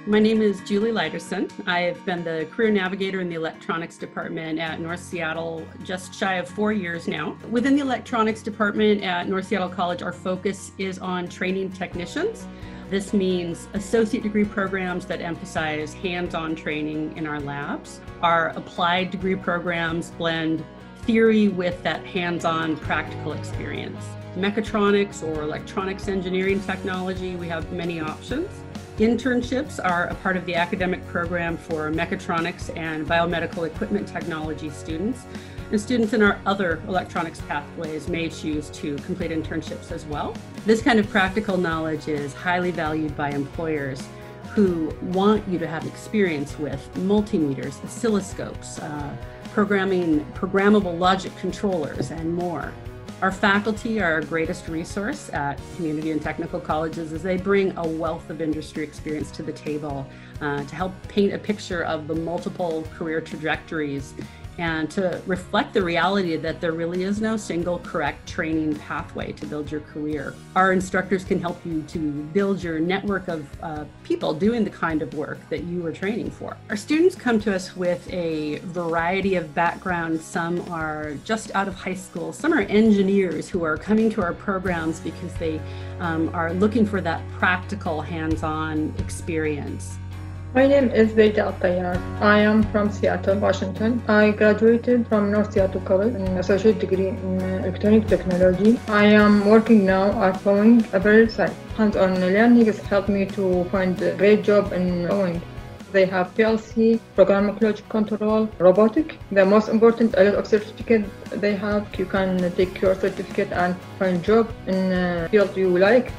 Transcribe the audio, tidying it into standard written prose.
My name is Julie Leiderson. I've been the career navigator in the electronics department at North Seattle just shy of 4 years now. Within the electronics department at North Seattle College, our focus is on training technicians. This means associate degree programs that emphasize hands-on training in our labs. Our applied degree programs blend theory with that hands-on practical experience. Mechatronics or electronics engineering technology, we have many options. Internships are a part of the academic program for mechatronics and biomedical equipment technology students. And students in our other electronics pathways may choose to complete internships as well. This kind of practical knowledge is highly valued by employers who want you to have experience with multimeters, oscilloscopes, programmable logic controllers, and more. Our faculty are our greatest resource at community and technical colleges as they bring a wealth of industry experience to the table to help paint a picture of the multiple career trajectories and to reflect the reality that there really is no single correct training pathway to build your career. Our instructors can help you to build your network of people doing the kind of work that you are training for. Our students come to us with a variety of backgrounds. Some are just out of high school. Some are engineers who are coming to our programs because they are looking for that practical hands-on experience. My name is Beida Al-Tayyar. I am from Seattle, Washington. I graduated from North Seattle College in associate degree in electronic technology. I am working now at Boeing, a very site. Hands-on learning has helped me to find a great job in Boeing. They have PLC, programmable logic control, robotic. The most important, a lot of certificate they have. You can take your certificate and find job in the field you like.